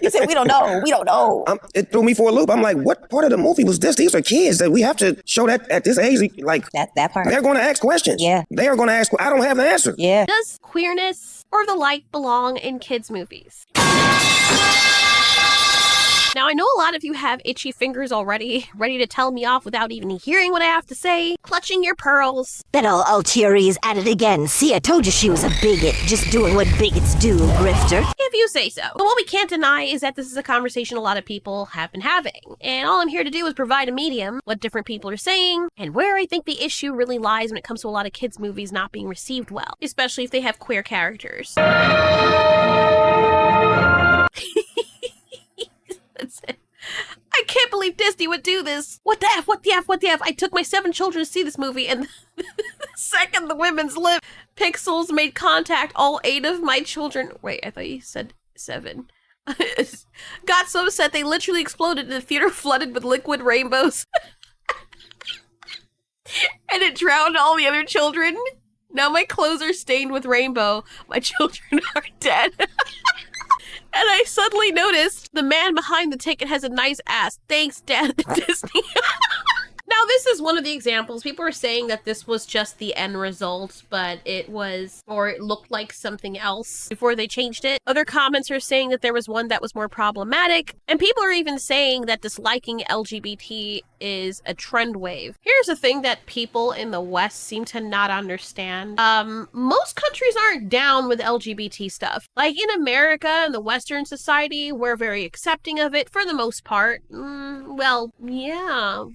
You said we don't know. We don't know. It threw me for a loop. I'm like, what part of the movie was this? These are kids that we have to show that at this age. Like that part. They're going to ask questions. Yeah. They are going to ask. I don't have the answer. Yeah. Does queerness or the like belong in kids' movies? Now, I know a lot of you have itchy fingers already, ready to tell me off without even hearing what I have to say, clutching your pearls. That old Altieri's at it again. See, I told you she was a bigot, just doing what bigots do, grifter. If you say so. But what we can't deny is that this is a conversation a lot of people have been having. And all I'm here to do is provide a medium, what different people are saying, and where I think the issue really lies when it comes to a lot of kids' movies not being received well, especially if they have queer characters. That's it. I can't believe Disney would do this. What the F, what the F, what the F? I took my 7 children to see this movie, and the second the women's lip pixels made contact, all 8 of my children... Wait, I thought you said 7. Got so upset they literally exploded and the theater flooded with liquid rainbows. And it drowned all the other children. Now my clothes are stained with rainbow. My children are dead. And I suddenly noticed the man behind the ticket has a nice ass. Thanks, Dad, Disney. Now, this is one of the examples. People are saying that this was just the end result, but it was, or it looked like something else before they changed it. Other comments are saying that there was one that was more problematic. And people are even saying that disliking LGBT is a trend wave. Here's a thing that people in the West seem to not understand. Most countries aren't down with LGBT stuff. Like in America, in the Western society, we're very accepting of it for the most part. Well, yeah.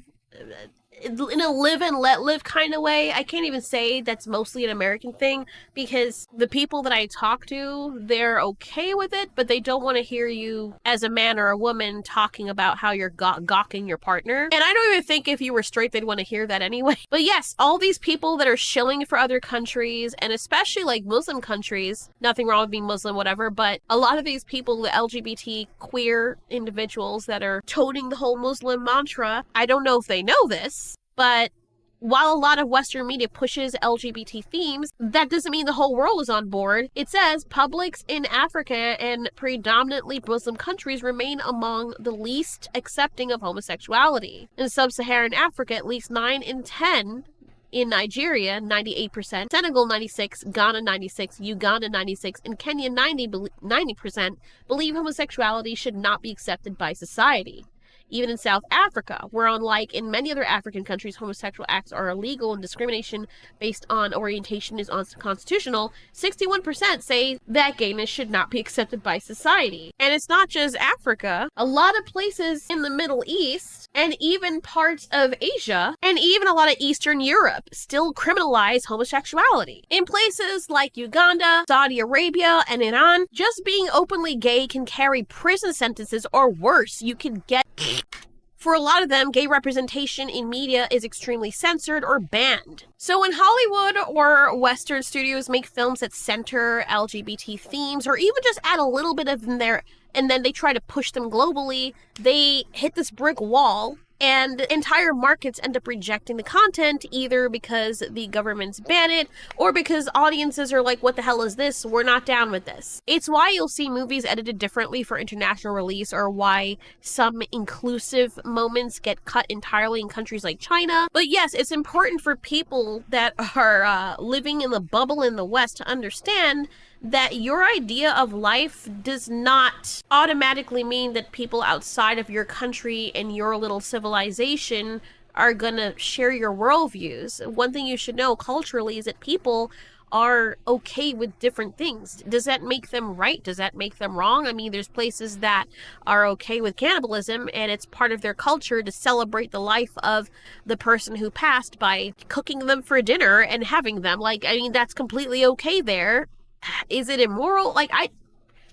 In a live and let live kind of way. I can't even say that's mostly an American thing, because the people that I talk to, they're okay with it, but they don't want to hear you as a man or a woman talking about how you're gawking your partner. And I don't even think if you were straight, they'd want to hear that anyway. But yes, all these people that are shilling for other countries, and especially like Muslim countries, nothing wrong with being Muslim, whatever, but a lot of these people, the LGBT queer individuals that are toting the whole Muslim mantra, I don't know if they know this, but while a lot of Western media pushes LGBT themes, that doesn't mean the whole world is on board. It says publics in Africa and predominantly Muslim countries remain among the least accepting of homosexuality. In sub-Saharan Africa, at least 9 in 10. In Nigeria, 98%, Senegal 96%, Ghana 96%, Uganda 96%, and Kenya 90% believe homosexuality should not be accepted by society. Even in South Africa, where unlike in many other African countries, homosexual acts are illegal and discrimination based on orientation is unconstitutional, 61% say that gayness should not be accepted by society. And it's not just Africa. A lot of places in the Middle East, and even parts of Asia, and even a lot of Eastern Europe still criminalize homosexuality. In places like Uganda, Saudi Arabia, and Iran, just being openly gay can carry prison sentences, or worse, you can get... For a lot of them, gay representation in media is extremely censored or banned. So when Hollywood or Western studios make films that center LGBT themes, or even just add a little bit of them there, and then they try to push them globally, they hit this brick wall, and entire markets end up rejecting the content, either because the governments ban it, or because audiences are like, what the hell is this? We're not down with this. It's why you'll see movies edited differently for international release, or why some inclusive moments get cut entirely in countries like China. But yes, it's important for people that are living in the bubble in the West to understand that your idea of life does not automatically mean that people outside of your country and your little civilization are gonna share your worldviews. One thing you should know culturally is that people are okay with different things. Does that make them right? Does that make them wrong? I mean, there's places that are okay with cannibalism, and it's part of their culture to celebrate the life of the person who passed by cooking them for dinner and having them. Like, I mean, that's completely okay there. Is it immoral?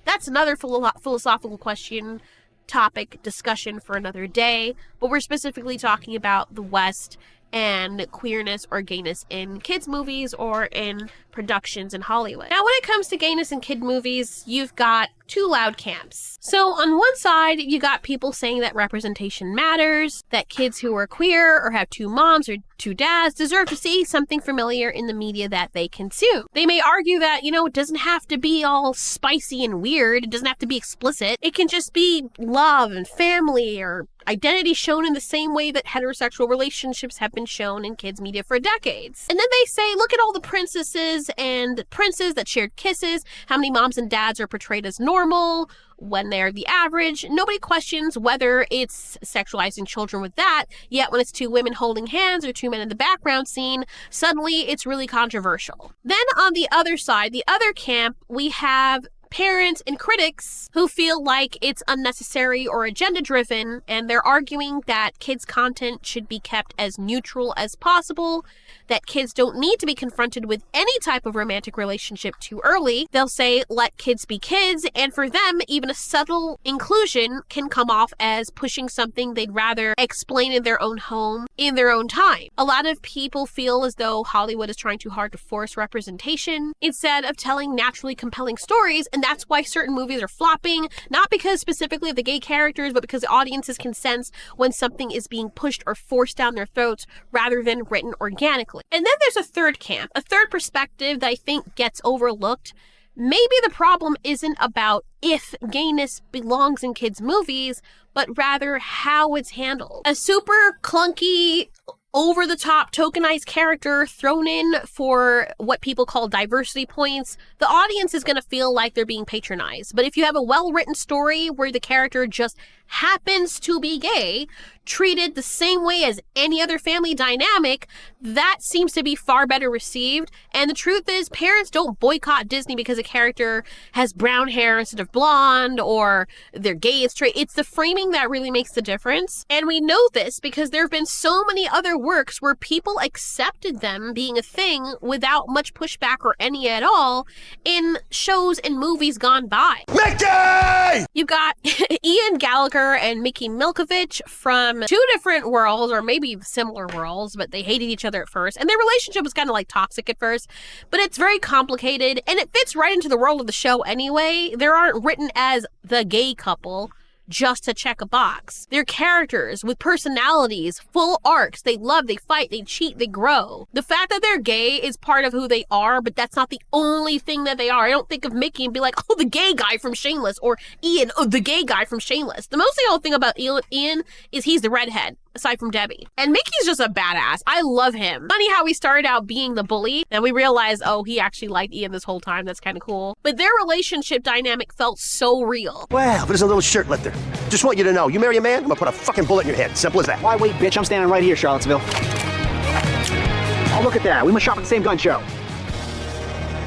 That's another philosophical question, topic, discussion for another day. But we're specifically talking about the West and queerness or gayness in kids' movies or in productions in Hollywood. Now, when it comes to gayness in kid movies, you've got two loud camps. So on one side, you got people saying that representation matters, that kids who are queer or have two moms or two dads deserve to see something familiar in the media that they consume. They may argue that, it doesn't have to be all spicy and weird. It doesn't have to be explicit. It can just be love and family or identity shown in the same way that heterosexual relationships have been shown in kids' media for decades. And then they say, look at all the princesses and princes that shared kisses, how many moms and dads are portrayed as normal when they're the average. Nobody questions whether it's sexualizing children with that, yet when it's two women holding hands or two men in the background scene, suddenly it's really controversial. Then on the other side, the other camp, we have parents and critics who feel like it's unnecessary or agenda-driven, and they're arguing that kids' content should be kept as neutral as possible, that kids don't need to be confronted with any type of romantic relationship too early. They'll say, let kids be kids, and for them, even a subtle inclusion can come off as pushing something they'd rather explain in their own home, in their own time. A lot of people feel as though Hollywood is trying too hard to force representation instead of telling naturally compelling stories, and that's why certain movies are flopping, not because specifically of the gay characters, but because audiences can sense when something is being pushed or forced down their throats rather than written organically. And then there's a third camp, a third perspective that I think gets overlooked. Maybe the problem isn't about if gayness belongs in kids' movies, but rather how it's handled. A super clunky, over-the-top tokenized character thrown in for what people call diversity points, the audience is going to feel like they're being patronized. But if you have a well-written story where the character just happens to be gay, treated the same way as any other family dynamic, that seems to be far better received. And the truth is, parents don't boycott Disney because a character has brown hair instead of blonde or they're gay and straight. It's the framing that really makes the difference. And we know this because there have been so many other works where people accepted them being a thing without much pushback or any at all in shows and movies gone by. Mickey! You've got Ian Gallagher and Mickey Milkovich from two different worlds, or maybe similar worlds, but they hated each other at first. And their relationship was kind of like toxic at first, but it's very complicated and it fits right into the world of the show anyway. They aren't written as the gay couple just to check a box. They're characters with personalities, full arcs. They love, they fight, they cheat, they grow. The fact that they're gay is part of who they are, but that's not the only thing that they are. I don't think of Mickey and be like, oh, the gay guy from Shameless, or Ian, oh, the gay guy from Shameless. The most thing I'll think about Ian is he's the redhead, aside from Debbie. And Mickey's just a badass. I love him. Funny how we started out being the bully, and we realized, oh, he actually liked Ian this whole time. That's kind of cool. But their relationship dynamic felt so real. Well, there's a little shirt left there. Just want you to know, you marry a man, I'm gonna put a fucking bullet in your head. Simple as that. Why wait, bitch? I'm standing right here, Charlottesville. Oh, look at that. We must shop at the same gun show.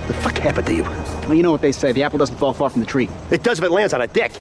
The fuck happened to you? Well, you know what they say. The apple doesn't fall far from the tree. It does if it lands on a dick.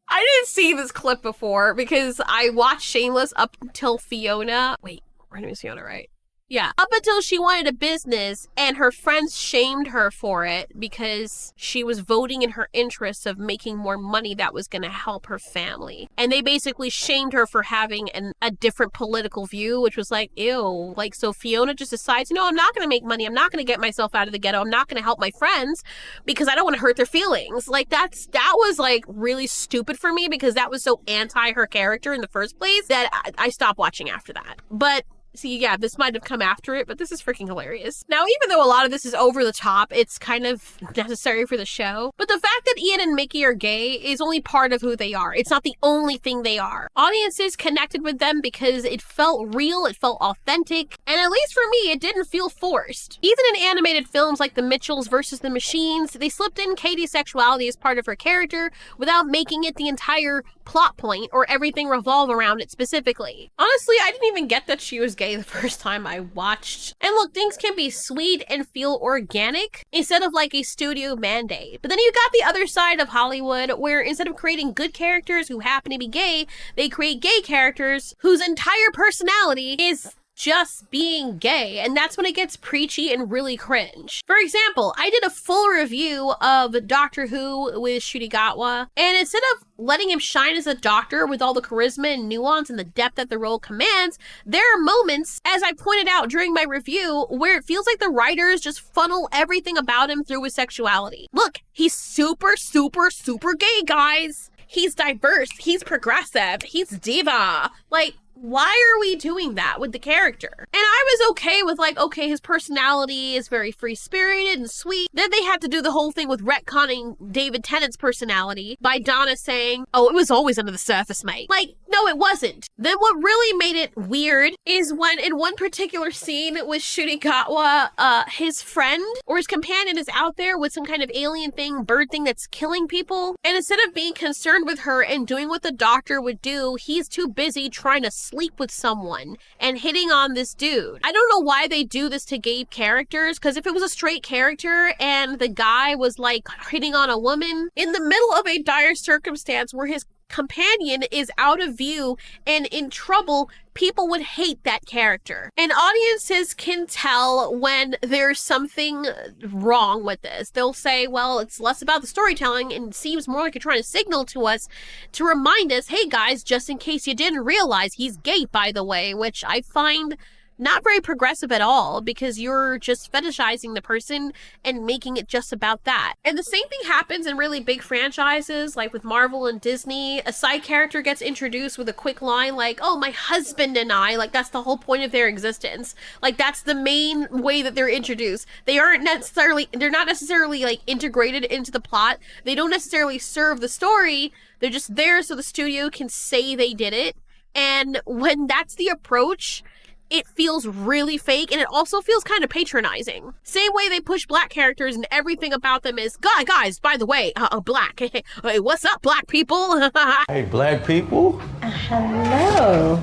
I didn't see this clip before because I watched Shameless up until Fiona. Wait, her name is Fiona, right? Yeah. Up until she wanted a business and her friends shamed her for it because she was voting in her interests of making more money that was going to help her family. And they basically shamed her for having a different political view, which was like, ew. Like, so Fiona just decides, no, I'm not going to make money. I'm not going to get myself out of the ghetto. I'm not going to help my friends because I don't want to hurt their feelings. Like, that was like really stupid for me because that was so anti her character in the first place that I stopped watching after that. But see, yeah, this might have come after it, but this is freaking hilarious. Now, even though a lot of this is over the top, it's kind of necessary for the show. But the fact that Ian and Mickey are gay is only part of who they are. It's not the only thing they are. Audiences connected with them because it felt real, it felt authentic, and at least for me, it didn't feel forced. Even in animated films like The Mitchells versus the Machines, they slipped in Katie's sexuality as part of her character without making it the entire plot point or everything revolve around it specifically. Honestly, I didn't even get that she was gay the first time I watched. And look, things can be sweet and feel organic instead of like a studio mandate. But then you got the other side of Hollywood where instead of creating good characters who happen to be gay, they create gay characters whose entire personality is just being gay, and that's when it gets preachy and really cringe. For example, I did a full review of Doctor Who with Shudigatwa, and instead of letting him shine as a doctor with all the charisma and nuance and the depth that the role commands, there are moments, as I pointed out during my review, where it feels like the writers just funnel everything about him through his sexuality. Look, he's super, super, super gay, guys. He's diverse, he's progressive, he's diva. Like, why are we doing that with the character? And I was okay with like, okay, his personality is very free-spirited and sweet. Then they had to do the whole thing with retconning David Tennant's personality by Donna saying, oh, it was always under the surface, mate. Like, no, it wasn't. Then what really made it weird is when in one particular scene with Shudigatwa, his friend or his companion is out there with some kind of alien thing, bird thing that's killing people. And instead of being concerned with her and doing what the doctor would do, he's too busy trying to sleep with someone and hitting on this dude. I don't know why they do this to gay characters, because if it was a straight character and the guy was like hitting on a woman in the middle of a dire circumstance where his companion is out of view and in trouble, people would hate that character. And audiences can tell when there's something wrong with this. They'll say, well, it's less about the storytelling and it seems more like you're trying to signal to us to remind us, hey guys, just in case you didn't realize he's gay, by the way, which I find not very progressive at all, because you're just fetishizing the person and making it just about that. And the same thing happens in really big franchises, like with Marvel and Disney. A side character gets introduced with a quick line like, oh, my husband and I, like that's the whole point of their existence. Like that's the main way that they're introduced. They're not necessarily like integrated into the plot. They don't necessarily serve the story. They're just there so the studio can say they did it. And when that's the approach, it feels really fake, and it also feels kind of patronizing. Same way they push black characters and everything about them is, guys, by the way, black. Hey, what's up, black people? Hey, black people. Hello.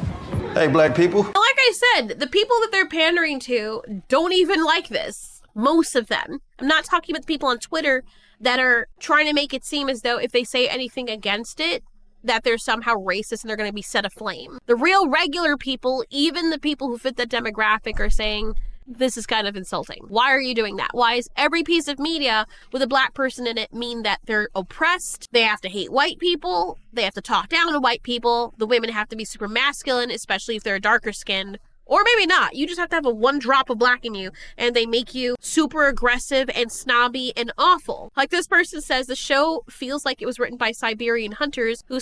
Hey, black people. Like I said, the people that they're pandering to don't even like this. Most of them. I'm not talking about the people on Twitter that are trying to make it seem as though if they say anything against it, that they're somehow racist and they're going to be set aflame. The real regular people, even the people who fit that demographic, are saying, this is kind of insulting. Why are you doing that? Why is every piece of media with a black person in it mean that they're oppressed? They have to hate white people. They have to talk down to white people. The women have to be super masculine, especially if they're darker skinned. Or maybe not. You just have to have a one drop of black in you and they make you super aggressive and snobby and awful. Like this person says, the show feels like it was written by Siberian hunters who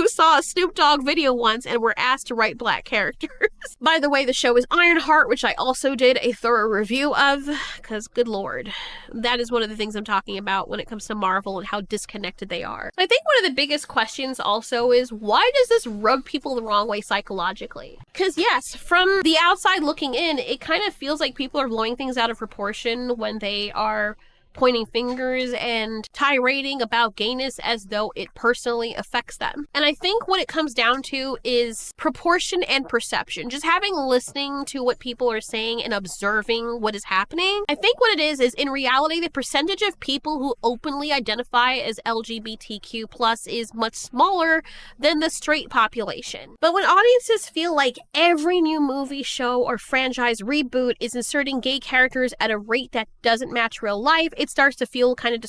saw a Snoop Dogg video once and were asked to write black characters. By the way, the show is Ironheart, which I also did a thorough review of, because good lord, that is one of the things I'm talking about when it comes to Marvel and how disconnected they are. I think one of the biggest questions also is, why does this rub people the wrong way psychologically? Because yes, from the outside looking in, it kind of feels like people are blowing things out of proportion when they are pointing fingers and tirading about gayness as though it personally affects them. And I think what it comes down to is proportion and perception. Just listening to what people are saying and observing what is happening. I think what it is in reality, the percentage of people who openly identify as LGBTQ+ is much smaller than the straight population. But when audiences feel like every new movie, show, or franchise reboot is inserting gay characters at a rate that doesn't match real life, it starts to feel kind of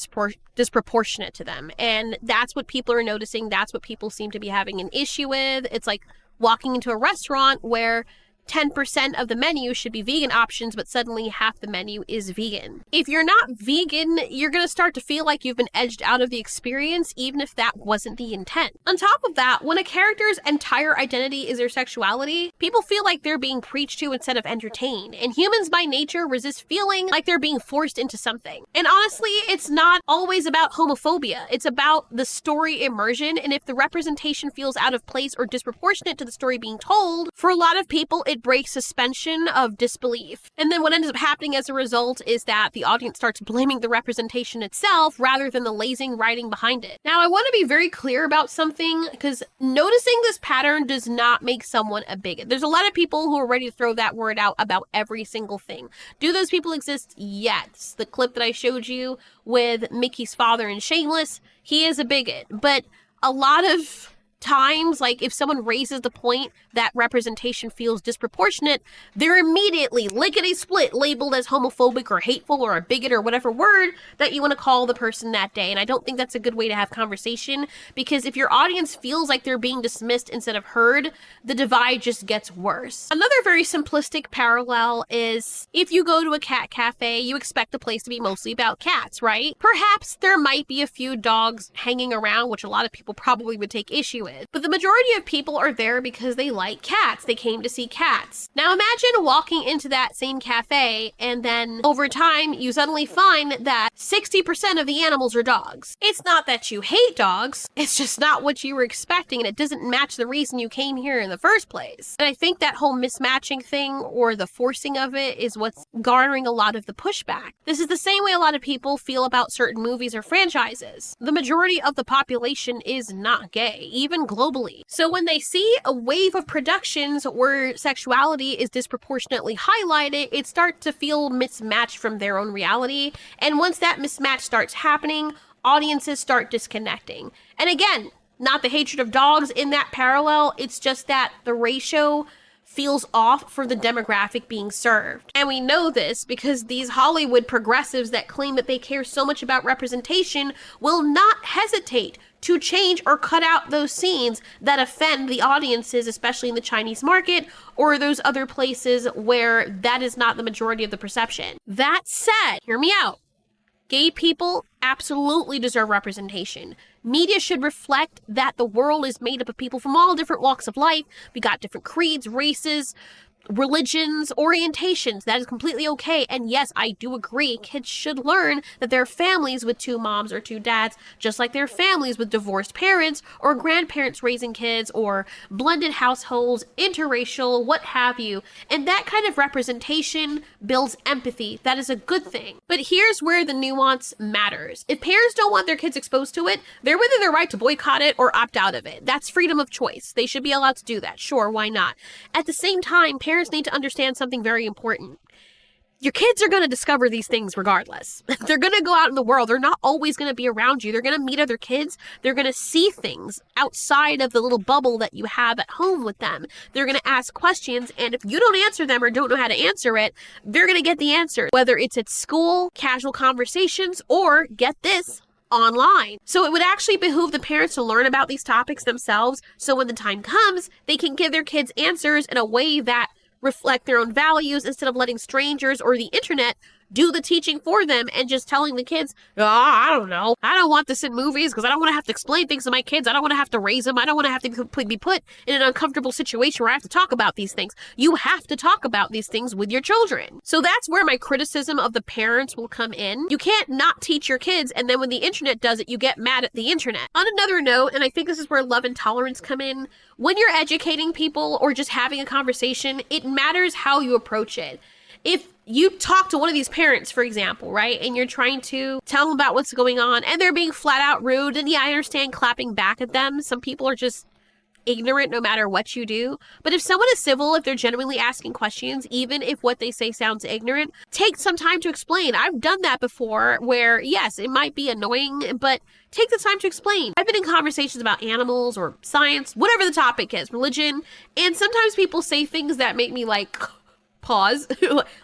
disproportionate to them. And that's what people are noticing. That's what people seem to be having an issue with. It's like walking into a restaurant where 10% of the menu should be vegan options, but suddenly half the menu is vegan. If you're not vegan, you're going to start to feel like you've been edged out of the experience, even if that wasn't the intent. On top of that, when a character's entire identity is their sexuality, people feel like they're being preached to instead of entertained. And humans by nature resist feeling like they're being forced into something. And honestly, it's not always about homophobia. It's about the story immersion. And if the representation feels out of place or disproportionate to the story being told, for a lot of people, it breaks suspension of disbelief. And then what ends up happening as a result is that the audience starts blaming the representation itself rather than the lazy writing behind it. Now, I want to be very clear about something, because noticing this pattern does not make someone a bigot. There's a lot of people who are ready to throw that word out about every single thing. Do those people exist? Yes. The clip that I showed you with Mickey's father in Shameless, he is a bigot. But a lot of times, like if someone raises the point that representation feels disproportionate, they're immediately lickety-split labeled as homophobic or hateful or a bigot or whatever word that you want to call the person that day. And I don't think that's a good way to have conversation, because if your audience feels like they're being dismissed instead of heard, the divide just gets worse. Another very simplistic parallel is if you go to a cat cafe, you expect the place to be mostly about cats, right? Perhaps there might be a few dogs hanging around, which a lot of people probably would take issue with. But the majority of people are there because they like cats. They came to see cats. Now imagine walking into that same cafe and then over time you suddenly find that 60% of the animals are dogs. It's not that you hate dogs, it's just not what you were expecting, and it doesn't match the reason you came here in the first place. And I think that whole mismatching thing, or the forcing of it, is what's garnering a lot of the pushback. This is the same way a lot of people feel about certain movies or franchises. The majority of the population is not gay, even globally. So when they see a wave of productions where sexuality is disproportionately highlighted, it starts to feel mismatched from their own reality. And once that mismatch starts happening, audiences start disconnecting. And again, not the hatred of dogs in that parallel, it's just that the ratio feels off for the demographic being served. And we know this because these Hollywood progressives that claim that they care so much about representation will not hesitate to change or cut out those scenes that offend the audiences, especially in the Chinese market or those other places where that is not the majority of the perception. That said, hear me out. Gay people absolutely deserve representation. Media should reflect that the world is made up of people from all different walks of life. We got different creeds, races, religions, orientations. That is completely okay. And yes, I do agree, kids should learn that there are families with two moms or two dads, just like there are families with divorced parents or grandparents raising kids or blended households, interracial, what have you. And that kind of representation builds empathy. That is a good thing. But here's where the nuance matters. If parents don't want their kids exposed to it, they're within their right to boycott it or opt out of it. That's freedom of choice. They should be allowed to do that. Sure, why not? At the same time, parents need to understand something very important. Your kids are going to discover these things regardless. They're going to go out in the world. They're not always going to be around you. They're going to meet other kids. They're going to see things outside of the little bubble that you have at home with them. They're going to ask questions, and if you don't answer them or don't know how to answer it, they're going to get the answer, whether it's at school, casual conversations, or, get this, online. So it would actually behoove the parents to learn about these topics themselves, so when the time comes, they can give their kids answers in a way that reflect their own values, instead of letting strangers or the internet do the teaching for them and just telling the kids, I don't know. I don't want this in movies because I don't want to have to explain things to my kids. I don't want to have to raise them. I don't want to have to be put in an uncomfortable situation where I have to talk about these things. You have to talk about these things with your children. So that's where my criticism of the parents will come in. You can't not teach your kids, and then when the internet does it, you get mad at the internet. On another note, and I think this is where love and tolerance come in, when you're educating people or just having a conversation, it matters how you approach it. If you talk to one of these parents, for example, right, and you're trying to tell them about what's going on and they're being flat out rude, and yeah, I understand clapping back at them. Some people are just ignorant no matter what you do. But if someone is civil, if they're genuinely asking questions, even if what they say sounds ignorant, take some time to explain. I've done that before where, yes, it might be annoying, but take the time to explain. I've been in conversations about animals or science, whatever the topic is, religion, and sometimes people say things that make me like, pause.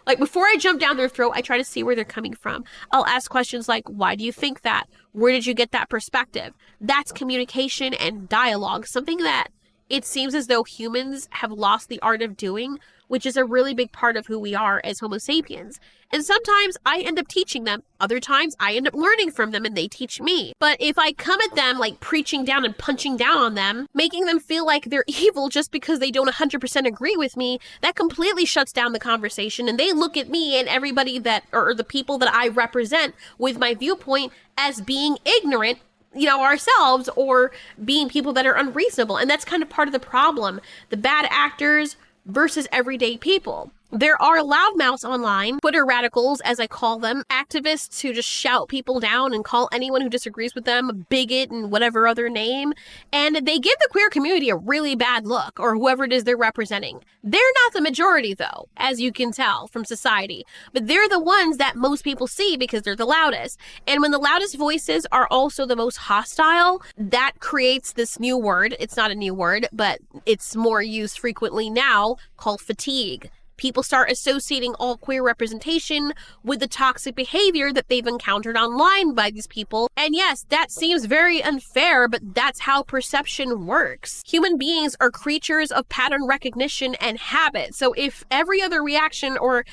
Like before I jump down their throat, I try to see where they're coming from. I'll ask questions like, why do you think that? Where did you get that perspective? That's communication and dialogue, something that it seems as though humans have lost the art of doing, which is a really big part of who we are as Homo sapiens. And sometimes I end up teaching them. Other times I end up learning from them and they teach me. But if I come at them like preaching down and punching down on them, making them feel like they're evil just because they don't 100% agree with me, that completely shuts down the conversation. And they look at me and everybody that, or the people that I represent with my viewpoint, as being ignorant, ourselves, or being people that are unreasonable. And that's kind of part of the problem. The bad actors versus everyday people. There are loudmouths online, Twitter radicals, as I call them, activists who just shout people down and call anyone who disagrees with them a bigot and whatever other name. And they give the queer community a really bad look, or whoever it is they're representing. They're not the majority, though, as you can tell from society. But they're the ones that most people see because they're the loudest. And when the loudest voices are also the most hostile, that creates this new word. It's not a new word, but it's more used frequently now, called fatigue. People start associating all queer representation with the toxic behavior that they've encountered online by these people. And yes, that seems very unfair, but that's how perception works. Human beings are creatures of pattern recognition and habit. So if every other reaction or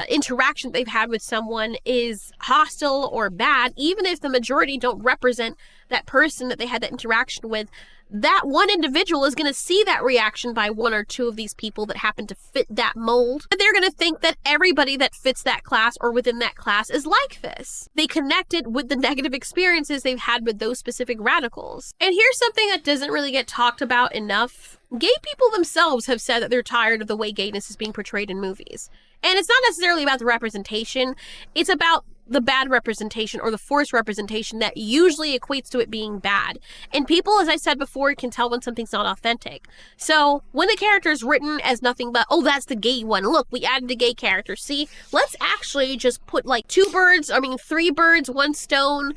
interaction they've had with someone is hostile or bad, even if the majority don't represent that person that they had that interaction with, that one individual is going to see that reaction by one or two of these people that happen to fit that mold. And they're going to think that everybody that fits that class or within that class is like this. They connected with the negative experiences they've had with those specific radicals. And here's something that doesn't really get talked about enough. Gay people themselves have said that they're tired of the way gayness is being portrayed in movies. And it's not necessarily about the representation. It's about the bad representation or the forced representation that usually equates to it being bad. And people, as I said before, can tell when something's not authentic. So when the character is written as nothing but, oh, that's the gay one. Look, we added a gay character. See, let's actually just put like 3 birds, 1 stone,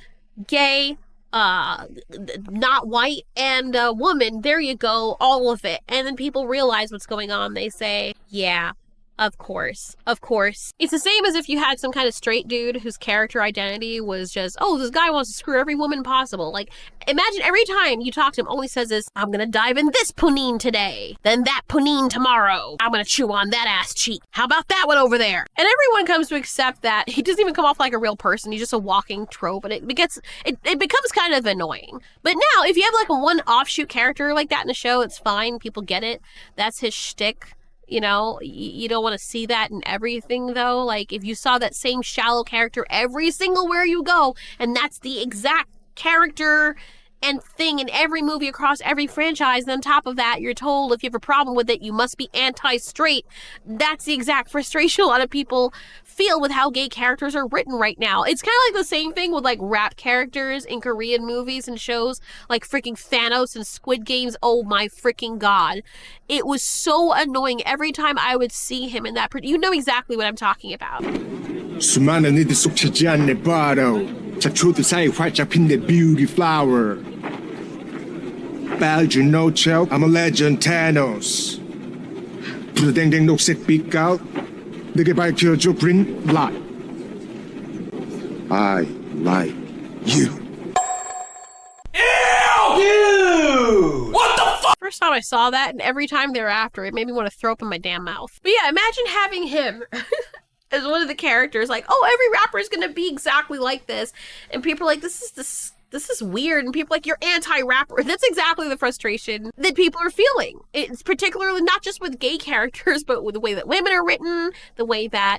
gay, not white, and a woman. There you go, all of it. And then people realize what's going on. They say, yeah, of course. It's the same as if you had some kind of straight dude whose character identity was just, oh, this guy wants to screw every woman possible. Like, imagine every time you talk to him, all he says is, I'm gonna dive in this punine today, then that punine tomorrow. I'm gonna chew on that ass cheek. How about that one over there? And everyone comes to accept that he doesn't even come off like a real person. He's just a walking trope, and it becomes kind of annoying. But now, if you have like a one offshoot character like that in a show, it's fine. People get it. That's his shtick. You know, you don't want to see that in everything, though. Like, if you saw that same shallow character every single where you go, and that's the exact character and thing in every movie across every franchise, and on top of that, you're told if you have a problem with it, you must be anti-straight. That's the exact frustration a lot of people feel with how gay characters are written right now. It's kind of like the same thing with like rap characters in Korean movies and shows like freaking Thanos and Squid Games. Oh my freaking god. It was so annoying every time I would see him in that. You know exactly what I'm talking about. 수많은 이들 속 차지 않네 바로 잡초들 사이 활짝 핀 내 beauty flower Belgian no choke I'm a legend Thanos 부르댕댕 녹색 빛깔 내게 밝혀줘 green light I like you. First time I saw that, and every time thereafter, it made me want to throw up in my damn mouth. But yeah, imagine having him as one of the characters, like, oh, every rapper is gonna be exactly like this, and people are like, this is weird, and people are like, you're anti-rapper. That's exactly the frustration that people are feeling. It's particularly not just with gay characters, but with the way that women are written, the way that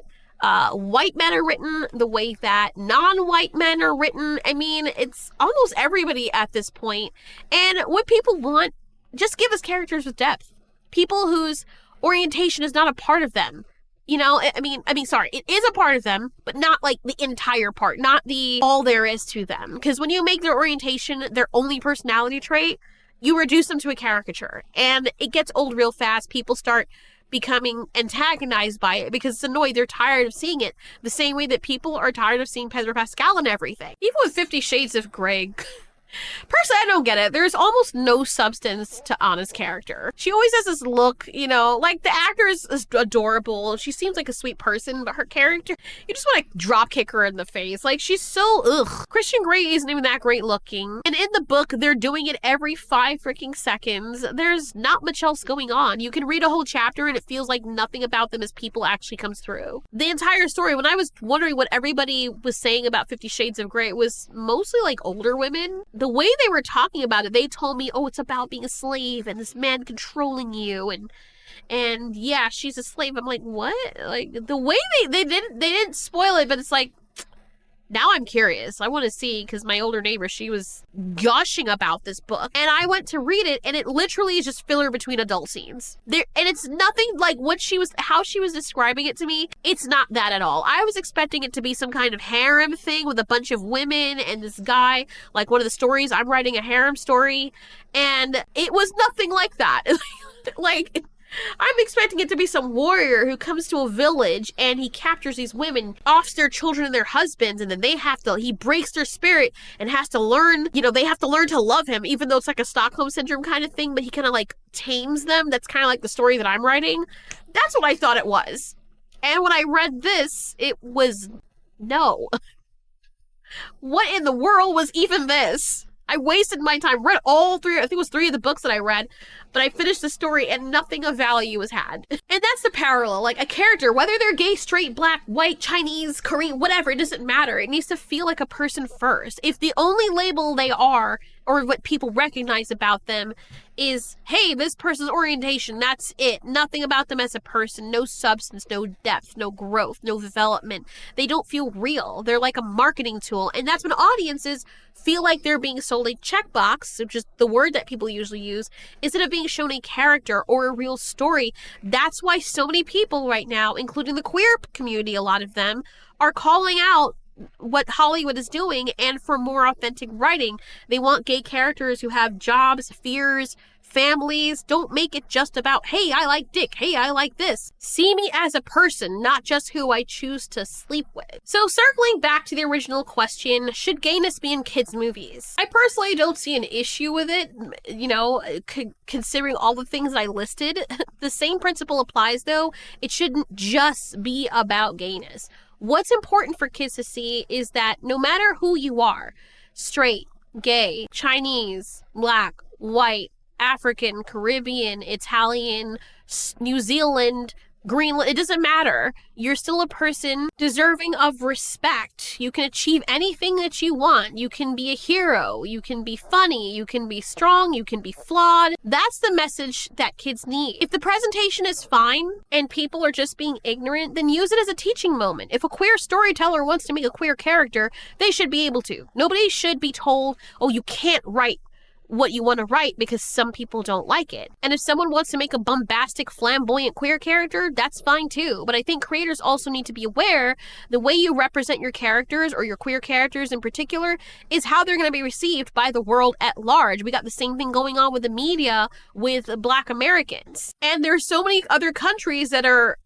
white men are written, the way that non-white men are written. I mean, it's almost everybody at this point. And what people want, just give us characters with depth. People whose orientation is not a part of them. You know, I mean, sorry, it is a part of them, but not like the entire part, not the all there is to them. Because when you make their orientation their only personality trait, you reduce them to a caricature. And it gets old real fast. People start becoming antagonized by it because it's annoyed. They're tired of seeing it the same way that people are tired of seeing Pedro Pascal and everything. Even with 50 Shades of Grey. Personally, I don't get it. There's almost no substance to Anna's character. She always has this look, you know, like the actor is adorable. She seems like a sweet person, but her character, you just want to drop kick her in the face. Like, she's so, ugh. Christian Grey isn't even that great looking. And in the book, they're doing it every 5 freaking seconds. There's not much else going on. You can read a whole chapter and it feels like nothing about them as people actually comes through. The entire story, when I was wondering what everybody was saying about 50 Shades of Grey, it was mostly like older women. The way they were talking about it, they told me, oh, it's about being a slave and this man controlling you, and yeah, she's a slave. I'm like, what? Like, the way they didn't spoil it, but it's like, Now I'm curious. I want to see, because my older neighbor, she was gushing about this book. And I went to read it, and it literally is just filler between adult scenes. And it's nothing like how she was describing it to me. It's not that at all. I was expecting it to be some kind of harem thing with a bunch of women and this guy, like one of the stories, I'm writing a harem story. And it was nothing like that. Like, I'm expecting it to be some warrior who comes to a village and he captures these women, offs their children and their husbands, and then he breaks their spirit and has to learn, they have to learn to love him, even though it's like a Stockholm Syndrome kind of thing, but he kind of like tames them. That's kind of like the story that I'm writing. That's what I thought it was. And when I read this, it was no. What in the world was even this? I wasted my time, read all three, I think it was 3 of the books that I read, but I finished the story and nothing of value was had. And that's the parallel. Like, a character, whether they're gay, straight, black, white, Chinese, Korean, whatever, it doesn't matter. It needs to feel like a person first. If the only label they are, or what people recognize about them, is, hey, this person's orientation, that's it. Nothing about them as a person. No substance, no depth, no growth, no development. They don't feel real. They're like a marketing tool. And that's when audiences feel like they're being sold a checkbox, which is the word that people usually use, instead of being shown a character or a real story. That's why so many people right now, including the queer community, a lot of them, are calling out what Hollywood is doing and for more authentic writing. They want gay characters who have jobs, fears, families. Don't make it just about, hey, I like dick, hey, I like this. See me as a person, not just who I choose to sleep with. So circling back to the original question, should gayness be in kids' movies? I personally don't see an issue with it, considering all the things that I listed. The same principle applies though. It shouldn't just be about gayness. What's important for kids to see is that no matter who you are, straight, gay, Chinese, black, white, African, Caribbean, Italian, New Zealand, Greenland, it doesn't matter. You're still a person deserving of respect. You can achieve anything that you want. You can be a hero. You can be funny. You can be strong. You can be flawed. That's the message that kids need. If the presentation is fine and people are just being ignorant, then use it as a teaching moment. If a queer storyteller wants to make a queer character, they should be able to. Nobody should be told, oh, you can't write what you want to write because some people don't like it. And if someone wants to make a bombastic, flamboyant queer character, that's fine too. But I think creators also need to be aware the way you represent your characters, or your queer characters in particular, is how they're going to be received by the world at large. We got the same thing going on with the media with Black Americans. And there's so many other countries that are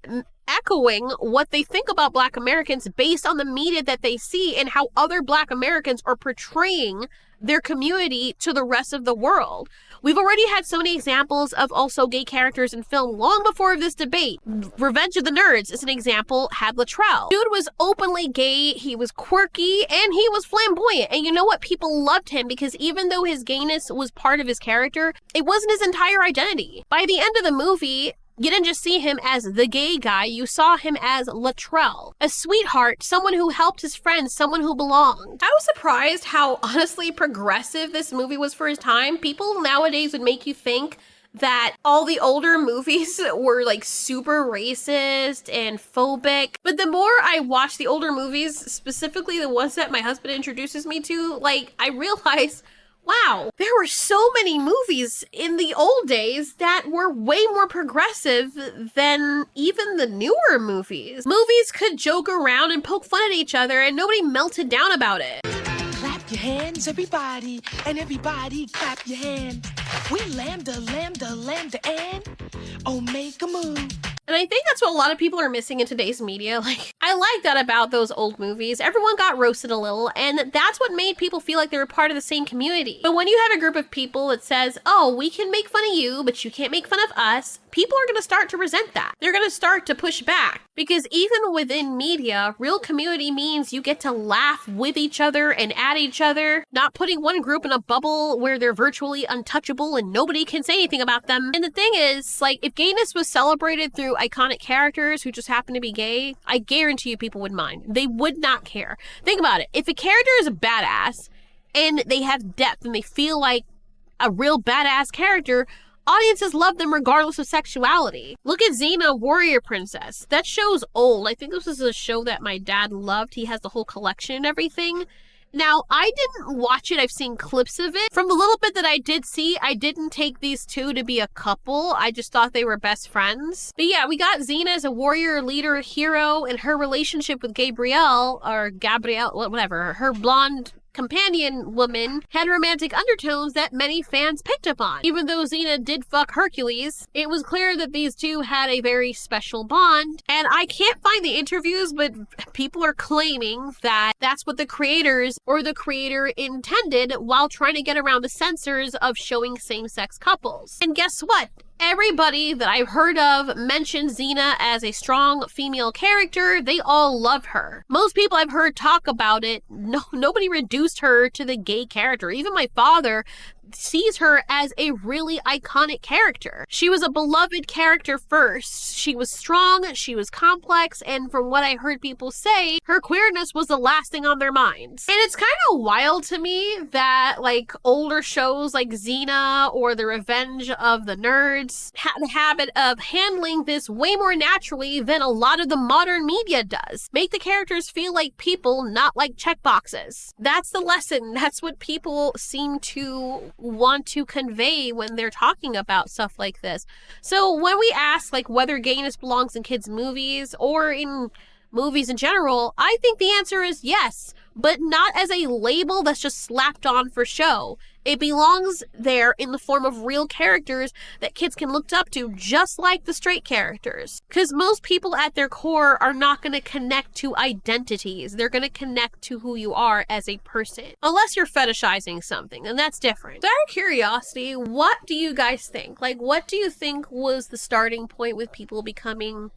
echoing what they think about Black Americans based on the media that they see and how other Black Americans are portraying their community to the rest of the world. We've already had so many examples of also gay characters in film long before this debate. Revenge of the Nerds is an example, had Latrell. Dude was openly gay, he was quirky, and he was flamboyant. And you know what? People loved him because even though his gayness was part of his character, it wasn't his entire identity. By the end of the movie, you didn't just see him as the gay guy, you saw him as Latrell, a sweetheart, someone who helped his friends, someone who belonged. I was surprised how honestly progressive this movie was for his time. People nowadays would make you think that all the older movies were like super racist and phobic. But the more I watch the older movies, specifically the ones that my husband introduces me to, like, I realize, wow, there were so many movies in the old days that were way more progressive than even the newer movies. Movies could joke around and poke fun at each other and nobody melted down about it. Clap your hands, everybody, and everybody clap your hand. We lambda, lambda, lambda, and oh, make a move. And I think that's what a lot of people are missing in today's media. Like, I like that about those old movies. Everyone got roasted a little, and that's what made people feel like they were part of the same community. But when you have a group of people that says, oh, we can make fun of you, but you can't make fun of us, people are going to start to resent that. They're going to start to push back. Because even within media, real community means you get to laugh with each other and at each other, not putting one group in a bubble where they're virtually untouchable and nobody can say anything about them. And the thing is, like, if gayness was celebrated through iconic characters who just happen to be gay, I guarantee you people would mind. They would not care. Think about it. If a character is a badass and they have depth and they feel like a real badass character, Audiences love them regardless of sexuality. Look at Xena, Warrior Princess. That show's old. I think this is a show that my dad loved. He has the whole collection and everything. Now, I didn't watch it. I've seen clips of it. From the little bit that I did see, I didn't take these two to be a couple. I just thought they were best friends. But yeah, we got Xena as a warrior, leader, hero, and her relationship with Gabrielle, whatever, her blonde companion woman had romantic undertones that many fans picked up on. Even though Xena did fuck Hercules, it was clear that these two had a very special bond. And I can't find the interviews, but people are claiming that that's what the creators or the creator intended while trying to get around the censors of showing same-sex couples. And guess what? Everybody that I've heard of mentioned Xena as a strong female character. They all love her. Most people I've heard talk about it, nobody reduced her to the gay character. Even my father sees her as a really iconic character. She was a beloved character first. She was strong, she was complex, and from what I heard people say, her queerness was the last thing on their minds. And it's kind of wild to me that like older shows like Xena or The Revenge of the Nerds had a habit of handling this way more naturally than a lot of the modern media does. Make the characters feel like people, not like checkboxes. That's the lesson. That's what people seem to want to convey when they're talking about stuff like this. So when we ask like whether gayness belongs in kids' movies or in movies in general, I think the answer is yes, but not as a label that's just slapped on for show. It belongs there in the form of real characters that kids can look up to, just like the straight characters. Because most people at their core are not going to connect to identities. They're going to connect to who you are as a person. Unless you're fetishizing something, and that's different. So out of curiosity, what do you guys think? Like, what do you think was the starting point with people becoming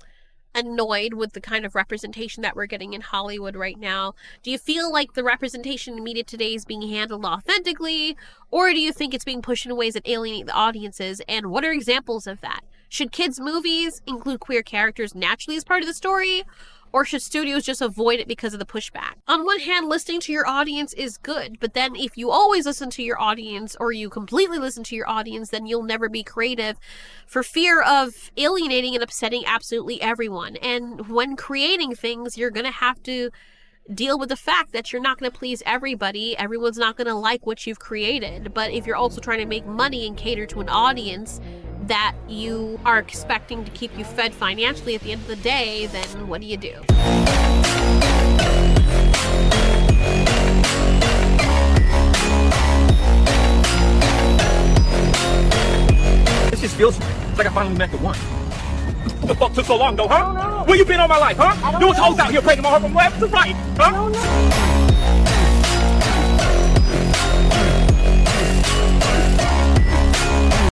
annoyed with the kind of representation that we're getting in Hollywood right now? Do you feel like the representation in media today is being handled authentically, or do you think it's being pushed in ways that alienate the audiences? And what are examples of that? Should kids' movies include queer characters naturally as part of the story? Or should studios just avoid it because of the pushback? On one hand, listening to your audience is good, but then if you always listen to your audience or you completely listen to your audience, then you'll never be creative for fear of alienating and upsetting absolutely everyone. And when creating things, you're going to have to deal with the fact that you're not going to please everybody. Everyone's not going to like what you've created. But if you're also trying to make money and cater to an audience that you are expecting to keep you fed financially at the end of the day, then what do you do? This just feels like I finally met the one. The fuck took so long though, huh? Where you been all my life, huh? There was hoes out here breaking my heart from left to right, huh?